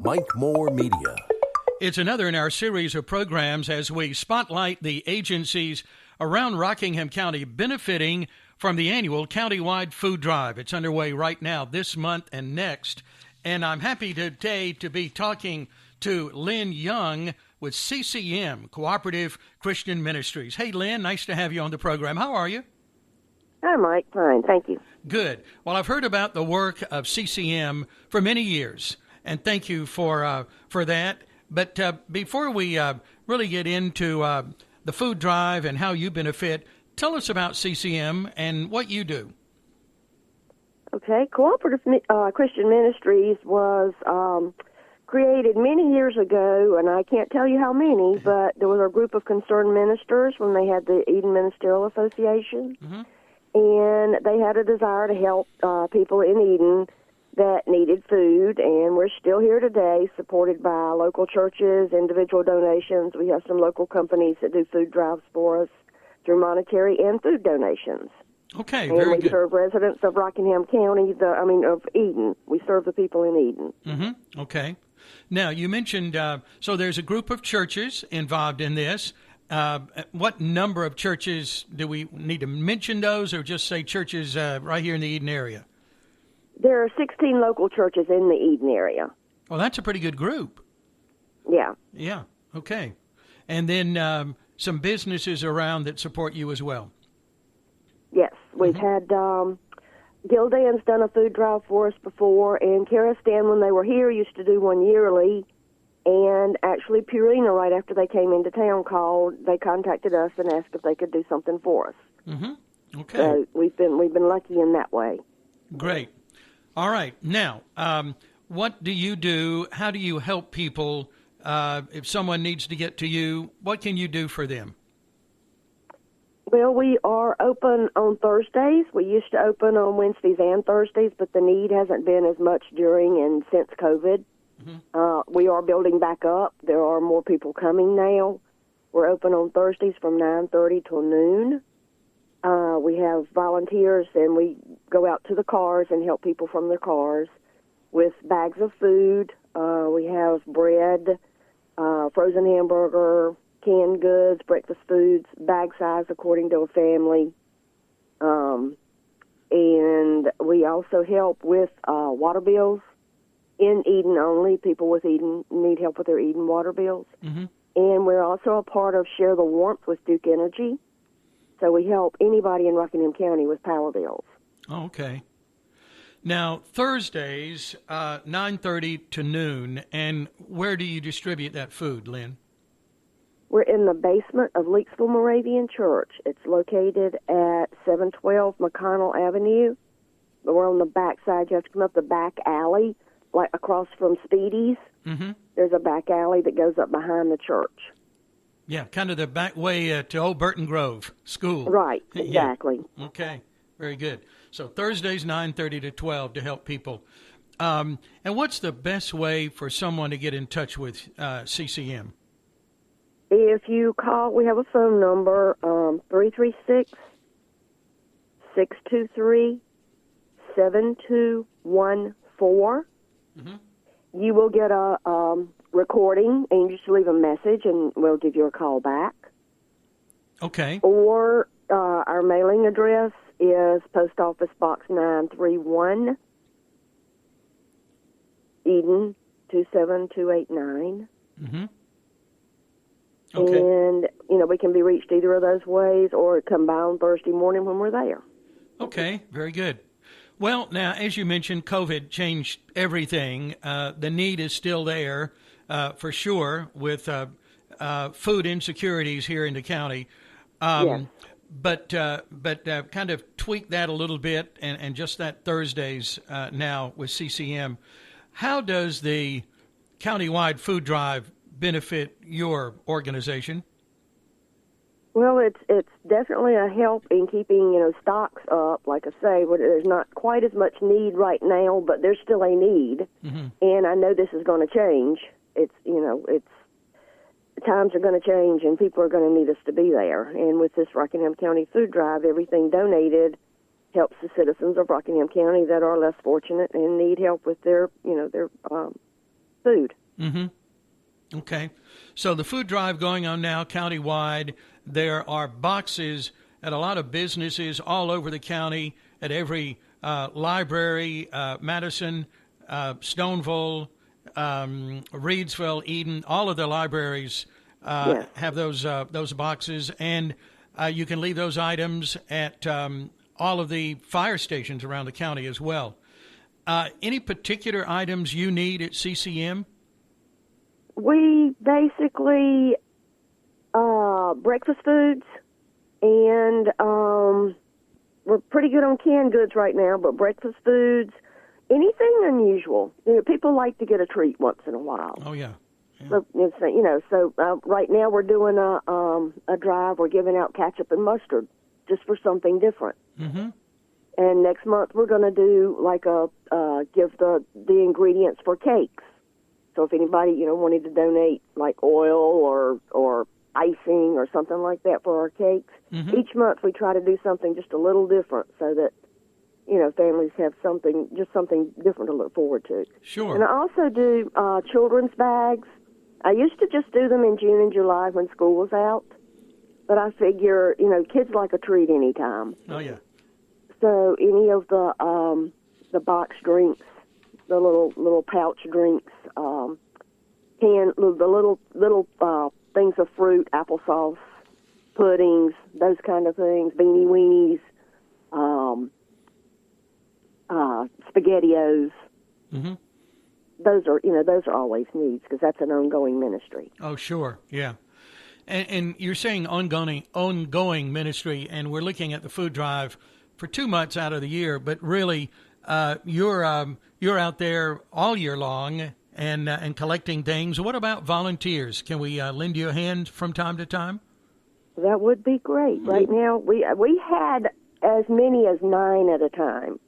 Mike Moore Media. It's another in our series of programs as we spotlight the agencies around Rockingham County benefiting from the annual Countywide Food Drive. It's underway right now this month and next. And I'm happy today to be talking to Lynn Young with CCM, Cooperative Christian Ministries. Hey, Lynn, nice to have you on the program. How are you? Hi, Mike. Fine, thank you. Good. Well, I've heard about the work of CCM for many years, and thank you for that. But before we really get into the food drive and how you benefit, tell us about CCM and what you do. Okay, Cooperative Christian Ministries was created many years ago, and I can't tell you how many, but there was a group of concerned ministers when they had the Eden Ministerial Association, and they had a desire to help people in Eden that needed food, and we're still here today, supported by local churches, individual donations. We have some local companies that do food drives for us through monetary and food donations. Okay, and very we good. serve residents of Rockingham County, of Eden. We serve the people in Eden. Okay. Now, you mentioned, so there's a group of churches involved in this. What number of churches do we need to mention those, or just say churches right here in the Eden area? There are 16 local churches in the Eden area. Well, that's a pretty good group. Yeah. Yeah, okay. And then some businesses around that support you as well. Yes, we've had Gildan's done a food drive for us before, and Karistan, when they were here, used to do one yearly. And actually, Purina, right after they came into town, they contacted us and asked if they could do something for us. Okay. So we've been lucky in that way. Great. All right. Now, what do you do? How do you help people? If someone needs to get to you, what can you do for them? Well, we are open on Thursdays. We used to open on Wednesdays and Thursdays, but the need hasn't been as much during and since COVID. We are building back up. There are more people coming now. We're open on Thursdays from 9:30 till noon. We have volunteers, and we go out to the cars and help people from their cars with bags of food. We have bread, frozen hamburger, canned goods, breakfast foods, bag size according to a family. And we also help with water bills in Eden only. People with Eden need help with their Eden water bills. And we're also a part of Share the Warmth with Duke Energy. So we help anybody in Rockingham County with power bills. Oh, okay. Now, Thursdays, 9:30 to noon, and where do you distribute that food, Lynn? We're in the basement of Leaksville Moravian Church. It's located at 712 McConnell Avenue. We're on the back side. You have to come up the back alley, like across from Speedy's. There's a back alley that goes up behind the church. Yeah, kind of the back way to Old Burton Grove School. Right, exactly. Yeah. Okay, very good. So Thursdays, 9:30 to 12 to help people. And what's the best way for someone to get in touch with CCM? If you call, we have a phone number, 336-623-7214. You will get a recording, and you just leave a message, and we'll give you a call back. Okay. Or our mailing address is Post Office Box 931, Eden 27289. Okay. And, we can be reached either of those ways, or come by on Thursday morning when we're there. Okay, very good. Well, now, as you mentioned, COVID changed everything. The need is still there, for sure, with food insecurities here in the county. Yes. But kind of tweak that a little bit, and just that Thursdays now with CCM. How does the Countywide Food Drive benefit your organization? Well, it's definitely a help in keeping stocks up. Like I say, there's not quite as much need right now, but there's still a need, and I know this is going to change. It's times are going to change, and people are going to need us to be there. And with this Rockingham County Food Drive, everything donated helps the citizens of Rockingham County that are less fortunate and need help with their food. Mm-hmm. Okay. So the food drive going on now countywide. There are boxes at a lot of businesses all over the county, at every library, Madison, Stoneville, Reedsville, Eden. All of the libraries Yes. have those boxes, and you can leave those items at all of the fire stations around the county as well. Any particular items you need at CCM? We basically breakfast foods, and we're pretty good on canned goods right now, but breakfast foods, anything unusual. People like to get a treat once in a while. Oh, yeah. So, right now we're doing a drive. We're giving out ketchup and mustard just for something different. Mm-hmm. And next month we're going to do give the ingredients for cakes. So if anybody wanted to donate like oil or icing or something like that for our cakes, mm-hmm. each month we try to do something just a little different so that families have something different to look forward to. Sure. And I also do children's bags. I used to just do them in June and July when school was out, but I figure kids like a treat anytime. Oh yeah. So any of the box drinks, the little pouch drinks, the little things of fruit, applesauce, puddings, those kind of things, beanie weenies, SpaghettiOs. Mm-hmm. Those are always needs because that's an ongoing ministry. Oh, sure, yeah. And you're saying ongoing ministry, and we're looking at the food drive for 2 months out of the year, but really you're out there all year long and collecting things. What about volunteers? Can we lend you a hand from time to time? That would be great. Right now, we had as many as 9 at a time.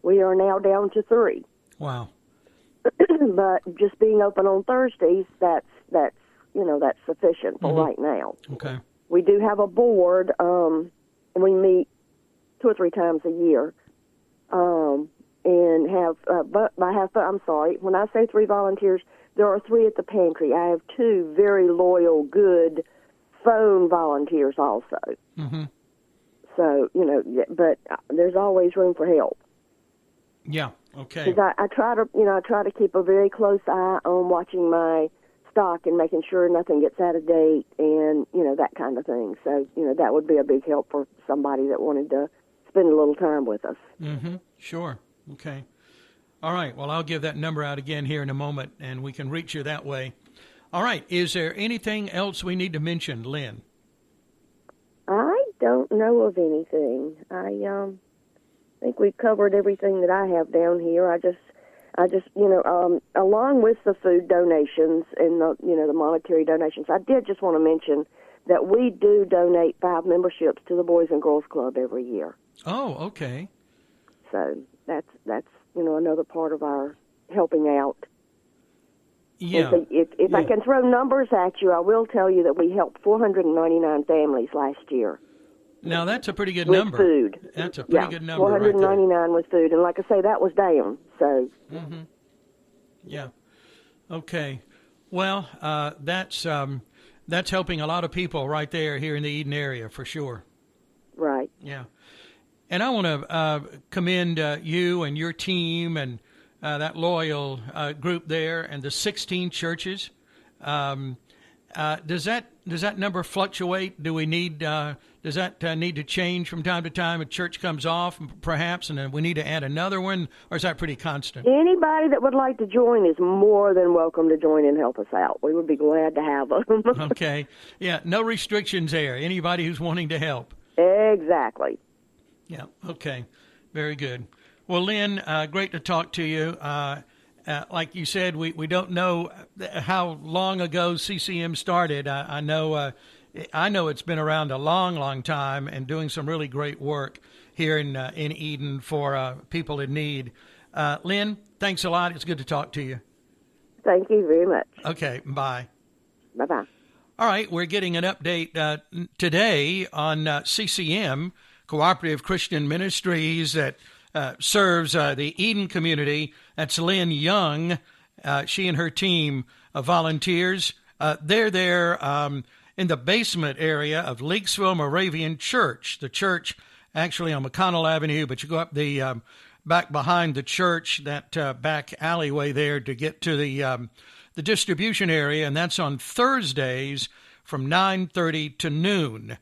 We are now down to 3. Wow. But just being open on Thursdays, that's sufficient for right now. Okay. We do have a board, and we meet 2 or 3 times a year, and have. I'm sorry. When I say 3 volunteers, there are 3 at the pantry. I have 2 very loyal, good phone volunteers also. Mm-hmm. So but there's always room for help. Yeah. Okay. Because I try to keep a very close eye on watching my stock and making sure nothing gets out of date and that kind of thing. So that would be a big help for somebody that wanted to spend a little time with us. Mm-hmm. Sure. Okay. All right. Well, I'll give that number out again here in a moment, and we can reach you that way. All right. Is there anything else we need to mention, Lynn? I don't know of anything. I think we've covered everything that I have down here. I just along with the food donations and the monetary donations, I did just want to mention that we do donate 5 memberships to the Boys and Girls Club every year. Oh, okay. So that's another part of our helping out. Yeah. So if I can throw numbers at you, I will tell you that we helped 499 families last year. Now, that's a pretty good with number. Food. That's a pretty good number 499 right there. with food. And like I say, that was down. So. Mm-hmm. Yeah. Okay. Well, that's helping a lot of people right there here in the Eden area for sure. Right. Yeah. And I want to commend you and your team and that loyal group there and the 16 churches. Does that number fluctuate? Do we need does that need to change from time to time? A church comes off, perhaps, and then we need to add another one, or is that pretty constant? Anybody that would like to join is more than welcome to join and help us out. We would be glad to have them. Okay. Yeah, no restrictions there. Anybody who's wanting to help. Exactly. Yeah, okay. Very good. Well, Lynn, great to talk to you. Like you said, we don't know how long ago CCM started. I know it's been around a long, long time and doing some really great work here in Eden for people in need. Lynn, thanks a lot. It's good to talk to you. Thank you very much. Okay, bye. Bye-bye. All right, we're getting an update today on CCM, Cooperative Christian Ministries that serves the Eden community. That's Lynn Young, she and her team of volunteers. They're there in the basement area of Leakesville Moravian Church. The church actually on McConnell Avenue, but you go up the back behind the church, that back alleyway there to get to the distribution area, and that's on Thursdays from 9:30 to noon.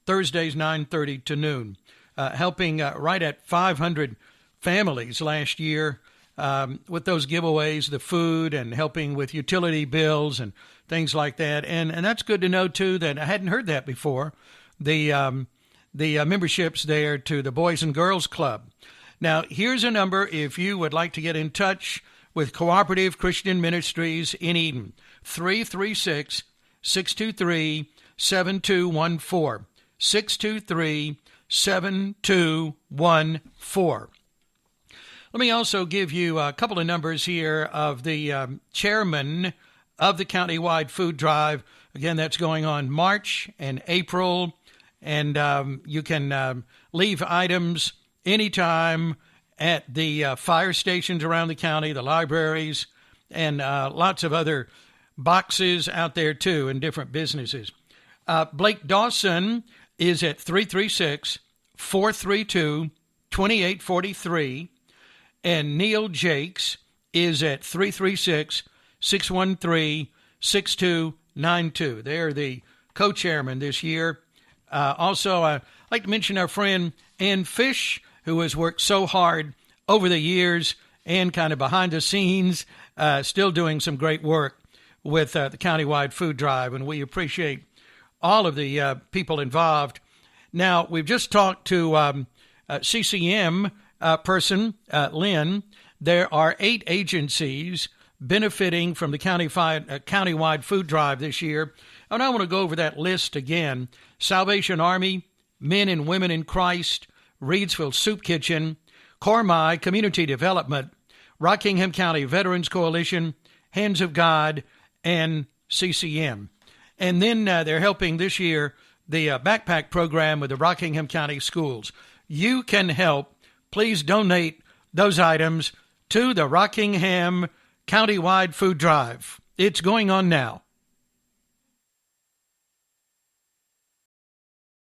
Thursdays 9:30 to noon, helping right at 500 families last year with those giveaways, the food, and helping with utility bills and things like that. And that's good to know too. That I hadn't heard that before. The memberships there to the Boys and Girls Club. Now, here's a number if you would like to get in touch with Cooperative Christian Ministries in Eden, 336-623-7214, 623-7214. Let me also give you a couple of numbers here of the chairman of the Countywide Food Drive. Again, that's going on March and April, and you can leave items anytime at the fire stations around the county, the libraries, and lots of other boxes out there, too, in different businesses. Blake Dawson is at 336-432-2843, and Neil Jakes is at 336-613-6292. They're the co-chairman this year. Also, I'd like to mention our friend Ann Fish, who has worked so hard over the years and kind of behind the scenes, still doing some great work with the Countywide Food Drive, and we appreciate all of the people involved. Now, we've just talked to CCM person, Lynn. There are 8 agencies benefiting from the Countywide Food Drive this year, and I want to go over that list again. Salvation Army, Men and Women in Christ, Reedsville Soup Kitchen, Cormai Community Development, Rockingham County Veterans Coalition, Hands of God, and CCM. And then they're helping this year the backpack program with the Rockingham County Schools. You can help. Please donate those items to the Rockingham Countywide Food Drive. It's going on now.